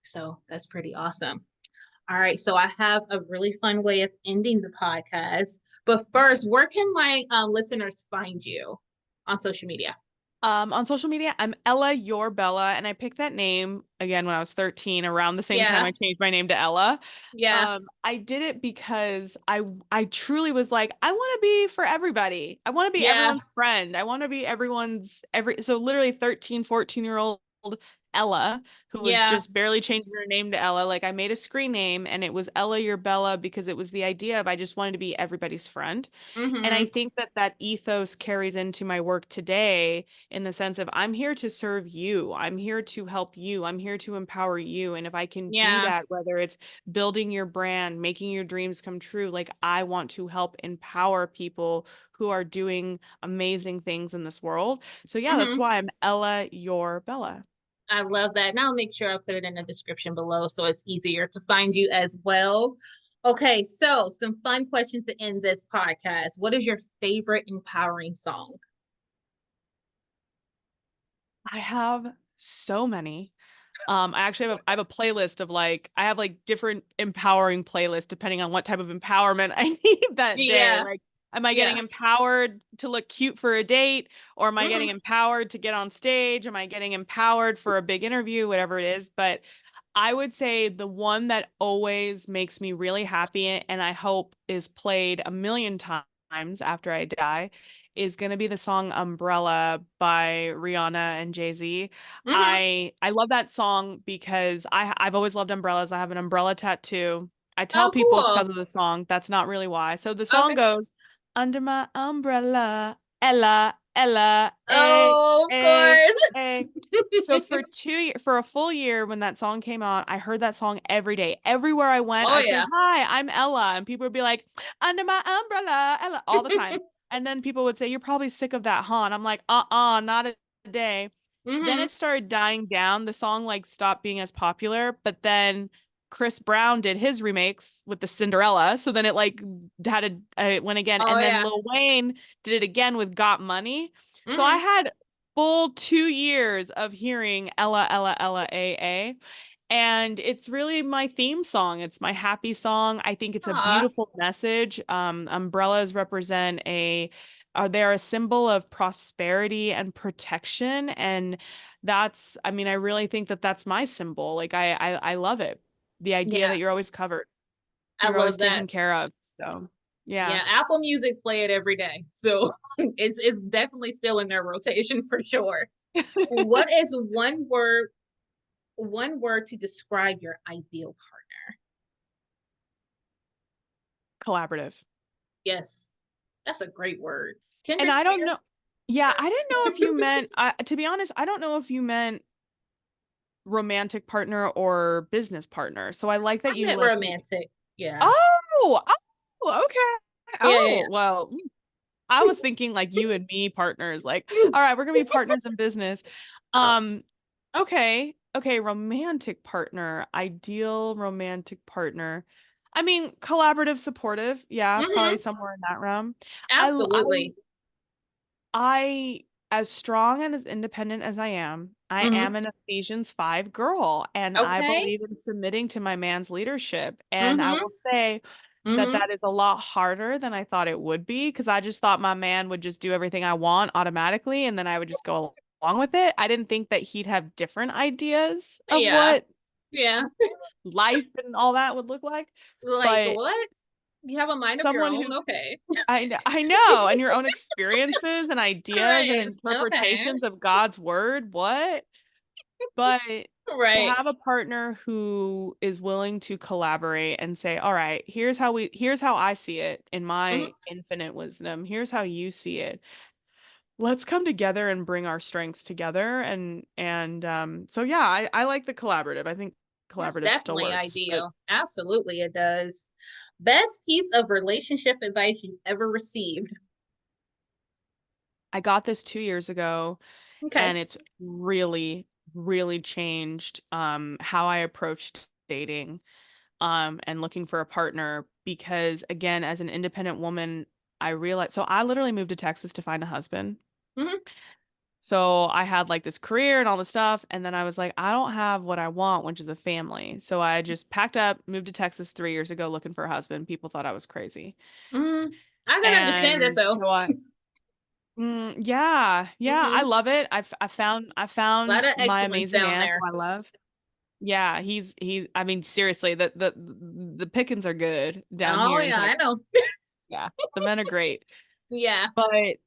So that's pretty awesome. All right. So I have a really fun way of ending the podcast. But first, where can my listeners find you on social media? On social media, I'm Ella Your Bella, and I picked that name again when I was 13, around the same time Yeah. I changed my name to Ella. Yeah. I did it because I truly was like, I want to be for everybody. I want to be Yeah. everyone's friend. I want to be so literally 13, 14-year-old Ella, who was Yeah. just barely changing her name to Ella. Like I made a screen name and it was Ella Your Bella because it was the idea of I just wanted to be everybody's friend. And I Mm-hmm. think that that ethos carries into my work today in the sense of I'm here to serve you. I'm here to help you. I'm here to empower you. And if I can do Yeah. that, whether it's building your brand, making your dreams come true, like I want to help empower people who are doing amazing things in this world. So yeah, that's Mm-hmm. why I'm Ella Your Bella. I love that. And I'll make sure I put it in the description below so it's easier to find you as well. Okay, so some fun questions to end this podcast. What is your favorite empowering song? I have so many. I actually have a playlist of like I have like different empowering playlists depending on what type of empowerment I need that day. Yeah. Like, am I getting Yeah. empowered to look cute for a date, or am I getting Mm-hmm. empowered to get on stage? Am I getting empowered for a big interview, whatever it is? But I would say the one that always makes me really happy and I hope is played a million times after I die is going to be the song Umbrella by Rihanna and Jay-Z. Mm-hmm. I love that song because I've always loved umbrellas. I have an umbrella tattoo. I tell Oh, people it's cool. because of the song. That's not really why. So the song Okay. goes, Under my umbrella, Ella, Ella, Oh, of a, course. a. So for a full year when that song came out, I heard that song every day. Everywhere I went, Oh, I'd say, yeah. "Hi, I'm Ella." And people would be like, "Under my umbrella, Ella," all the time. And then people would say, "You're probably sick of that, huh?" And I'm like, not a day. Then Mm-hmm. it started dying down. The song like stopped being as popular, but then Chris Brown did his remakes with the Cinderella. So then it like it went again. Oh, And then yeah. Lil Wayne did it again with Got Money. So I Mm-hmm. had full 2 years of hearing Ella, Ella, Ella, A. And it's really my theme song. It's my happy song. I think it's a Aw. beautiful message. Umbrellas represent they're a symbol of prosperity and protection. And I mean, I really think that that's my symbol. Like I love it. The idea Yeah. that you're always covered, I you're always love that. taken care of. So yeah. Yeah, Apple Music play it every day. So it's definitely still in their rotation for sure. What is one word to describe your ideal partner? Collaborative. Yes, that's a great word. And Kindred I don't spirit. know. Yeah, I didn't know if you meant, to be honest, I don't know if you meant romantic partner or business partner. So I like I that you meant left it. romantic. Yeah. Oh, okay. Yeah, yeah, Oh, well, I was thinking like you and me partners. Like, yeah. all right, we're gonna be partners in business. Oh. Um, okay, romantic partner, ideal romantic partner. I mean, collaborative, supportive. Yeah, Hmm. probably somewhere in that realm. I Absolutely. I, as strong and as independent as I Hmm. am an Ephesians 5 girl, and I Okay. believe in submitting to my man's leadership. And I Hmm. will say that Hmm. that is a lot harder than I thought it would be because I just thought my man would just do everything I want automatically, and then I would just go along with it. I didn't think that he'd have different ideas of Yeah. what Yeah. life and all that would look like. Like But what? You have a mind of your someone own? who Okay. I know, and your own experiences and ideas and Right. Okay. interpretations of God's word. What? But to Right. have a partner who is willing to collaborate and say, "All right, here's how I see it in Mhm. my infinite wisdom. Here's how you see it. Let's come together and bring our strengths together." And so yeah, I like the collaborative. I think That's collaborative still definitely works. But ideal. Absolutely, it does. Best piece of relationship advice you've ever received? I got this 2 years ago, Okay. and it's really, really changed, how I approached dating, and looking for a partner because, again, as an independent woman, I realized so I literally moved to Texas to find a husband. Hmm. So I had like this career and all this stuff. And then I was like, I don't have what I want, which is a family. So I just packed up, moved to Texas 3 years ago looking for a husband. People thought I was crazy. Hmm. I can understand that And though. so yeah, yeah, I Hmm. love it. I A lot found of my excellence amazing down man there. who I love. Yeah, I mean, seriously, the pickings are good down Oh here in yeah, I Texas. know. Yeah, the men are great. Yeah. But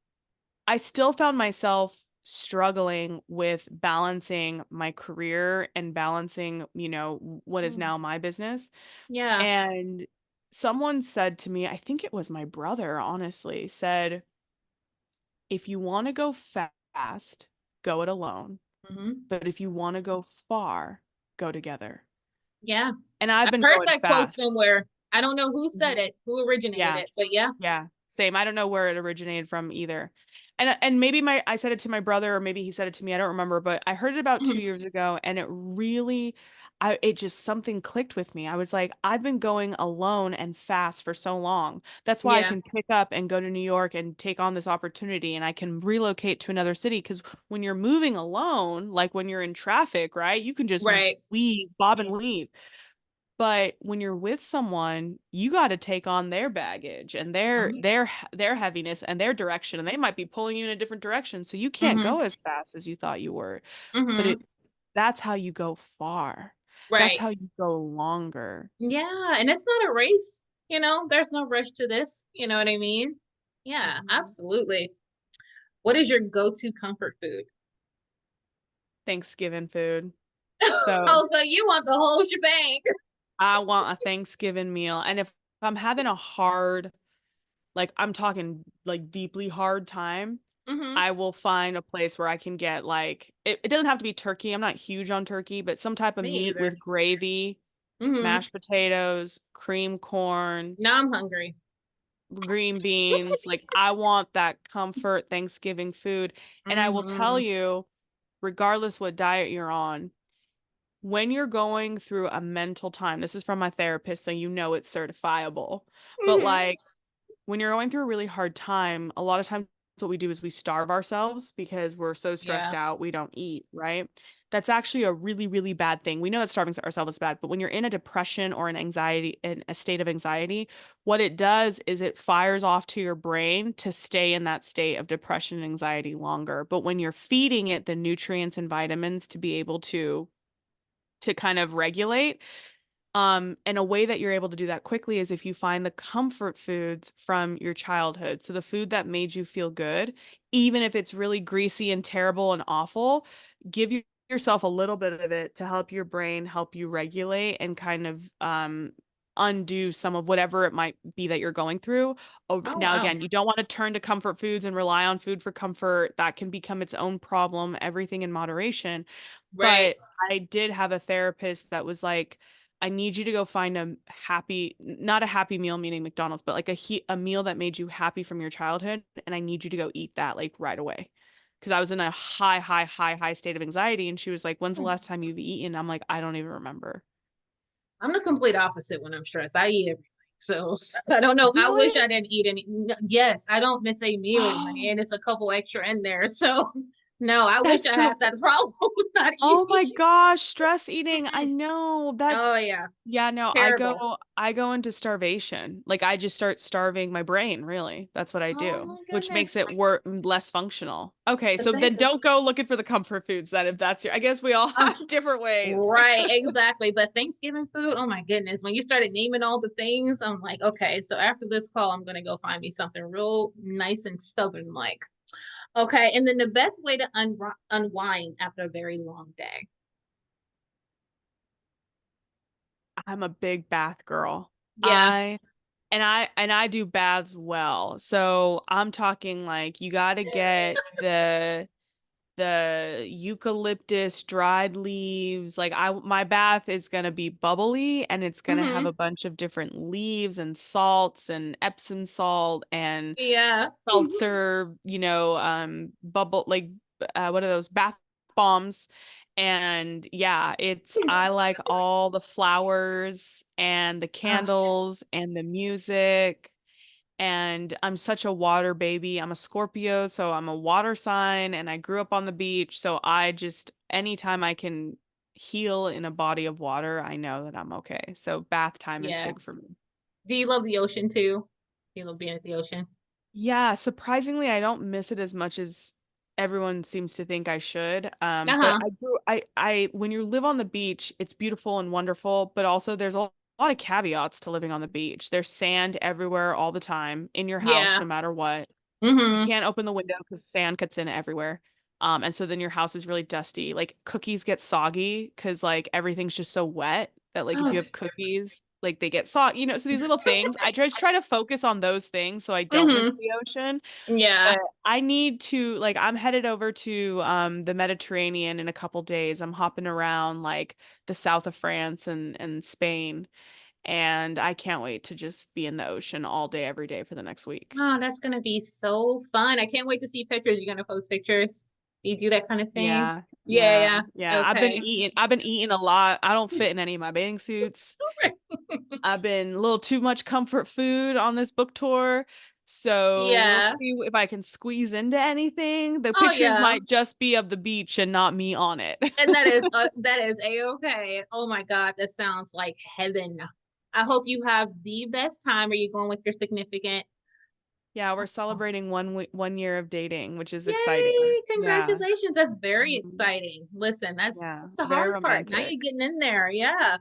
I still found myself struggling with balancing my career and balancing, what is Mm. now my business. Yeah. And someone said to me, I think it was my brother, honestly, said, if you want to go fast, go it alone. Hmm. But if you want to go far, go together. Yeah. And I've I've been heard going that quote fast. somewhere. I don't know who Mhm. said it, who originated Yeah. it, but yeah. Yeah, same. I don't know where it originated from either. And maybe my I said it to my brother or maybe he said it to me, I don't remember, but I heard it about 2 Mhm. years ago and it really it just something clicked with me. I was like, I've been going alone and fast for so long. That's why I Yeah. can pick up and go to New York and take on this opportunity and I can relocate to another city because when you're moving alone, like when you're in traffic, right? You can just Right. weave, bob and weave. But when you're with someone, you gotta take on their baggage and their heaviness and their direction, and they might be pulling you in a different direction, so you can't Hmm. go as fast as you thought you were. But Hmm. that's how you go far. That's Right. how you go longer. Yeah. And it's not a race, there's no rush to this. You know what I mean? Yeah, Mhm. absolutely. What is your go-to comfort food? Thanksgiving food. So, Oh, so you want the whole shebang. I want a Thanksgiving meal, and if I'm having a hard like, I'm talking, like, deeply hard time, Hmm. I will find a place where I can get, like it doesn't have to be turkey, I'm not huge on turkey, but some type of Me meat either. with gravy, Hmm. mashed potatoes, cream corn, Now I'm hungry. green beans, like, I want that comfort Thanksgiving food, and I will tell Hmm. you, regardless what diet you're on, when you're going through a mental time this is from my therapist, so you know it's certifiable, but, Hmm. like, when you're going through a really hard time, a lot of times what we do is we starve ourselves because we're so stressed Yeah. out, we don't eat, right? That's actually a really, really bad thing. We know that starving ourselves is bad, but when you're in a depression or an anxiety, in a state of anxiety, what it does is it fires off to your brain to stay in that state of depression and anxiety longer. But when you're feeding it the nutrients and vitamins to be able to kind of regulate, and a way that you're able to do that quickly is if you find the comfort foods from your childhood. So the food that made you feel good, even if it's really greasy and terrible and awful, give yourself a little bit of it to help your brain help you regulate and kind of undo some of whatever it might be that you're going through. Oh, Oh now wow. again, you don't want to turn to comfort foods and rely on food for comfort. That can become its own problem, everything in moderation. Right. But I did have a therapist that was like, I need you to go find a not a happy meal, meaning McDonald's, but like a meal that made you happy from your childhood, and I need you to go eat that like right away. Because I was in a high, high, high, high state of anxiety, and she was like, "When's the last time you've eaten?" I'm like, "I don't even remember." I'm the complete opposite when I'm stressed. I eat everything. So I don't know. I Really? wish I didn't eat any. Yes, I don't miss a meal, honey, and Oh, it's a couple extra in there. So no, I wish that's I so. had that problem with not Oh eating. my gosh, stress eating. I Mm-mm. know. That's Oh yeah, yeah, no, terrible. I go into starvation. Like I just start starving my brain, really. That's what I Oh do, my which makes goodness. it work less functional. Okay, But so then thanks. don't go looking for the comfort foods then if that's your I guess we all Um, have different ways. right, exactly. But Thanksgiving food, oh my goodness. When you started naming all the things, I'm like, okay, so after this call, I'm gonna go find me something real nice and southern like. Okay, and then the best way to unwind after a very long day. I'm a big bath girl. Yeah. I do baths well. So I'm talking like you got to get the eucalyptus, dried leaves. Like my bath is gonna be bubbly and it's gonna have Mm-hmm. a bunch of different leaves and salts and Epsom salt and Yeah. seltzer, bubble like what are those bath bombs? And yeah, it's I like all the flowers and the Ah, candles and the music. And I'm such a water baby. I'm a Scorpio, so I'm a water sign and I grew up on the beach. So I just, anytime I can heal in a body of water, I know that I'm okay. So bath time is yeah. big for me. Do you love the ocean too? Do you love being at the ocean? Yeah, surprisingly, I don't miss it as much as everyone seems to think I should. But Uh-huh. I when you live on the beach, it's beautiful and wonderful, but also there's a lot of caveats to living on the beach. There's sand everywhere all the time in your house, Yeah. no matter what. You Mm-hmm. can't open the window because sand gets in everywhere. And so then your house is really dusty. Like cookies get soggy because like everything's just so wet that like if Oh. you have cookies, like they get soggy, so these little things. I just try to focus on those things so I don't miss Mm-hmm. the ocean. Yeah. But I need to like I'm headed over to the Mediterranean in a couple days. I'm hopping around like the south of France and Spain. And I can't wait to just be in the ocean all day, every day for the next week. Oh, that's gonna be so fun. I can't wait to see pictures. You gonna post pictures? Do you do that kind of thing? Yeah, Yeah, yeah, yeah. yeah. Okay. I've been eating a lot. I don't fit in any of my bathing suits. I've been a little too much comfort food on this book tour. So we'll Yeah. see if I can squeeze into anything. The Oh, pictures yeah. might just be of the beach and not me on it. And that is a-okay. Oh my God, that sounds like heaven. I hope you have the best time. Are you going with your significant? Yeah, we're Oh, celebrating 1 year of dating, which is exciting. yay! Yeah. Congratulations. That's very Mhm. exciting. Listen, Yeah, that's the very hard part. Now you're romantic. getting in there. Yeah.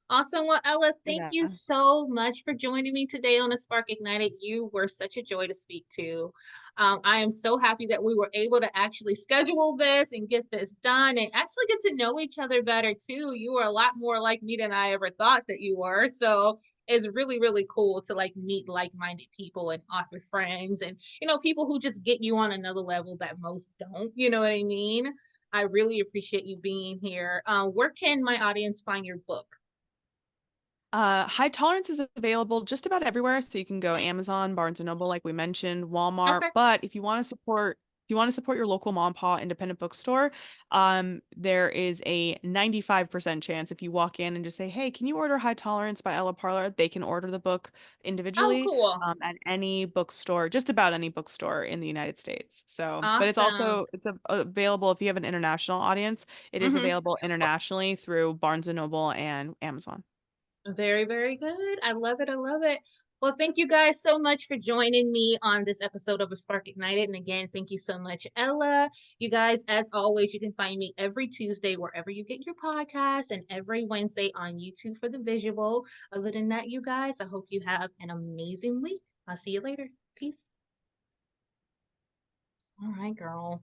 Awesome. Well, Ella, thank Yeah. you so much for joining me today on the Spark Ignited. You were such a joy to speak to. I am so happy that we were able to actually schedule this and get this done and actually get to know each other better too. You were a lot more like me than I ever thought that you were. So it's really, really cool to like meet like-minded people and author friends and people who just get you on another level that most don't. You know what I mean? I really appreciate you being here. Where can my audience find your book? High tolerance is available just about everywhere. So you can go Amazon, Barnes and Noble, like we mentioned, Walmart. Okay. But if you want to support your local mom and pop independent bookstore, there is a 95% chance if you walk in and just say, "Hey, can you order High Tolerance by Ella Parlor?" They can order the book Oh, individually cool. at any bookstore, just about any bookstore in the United States. So, but Awesome. available if you have an international audience. It is Hmm. available internationally through Barnes and Noble and Amazon. Very, very good. I love it. I love it. Well, thank you guys so much for joining me on this episode of A Spark Ignited. And again, thank you so much, Ella. You guys, as always, you can find me every Tuesday wherever you get your podcasts and every Wednesday on YouTube for the visual. Other than that, you guys, I hope you have an amazing week. I'll see you later. Peace. All right, girl.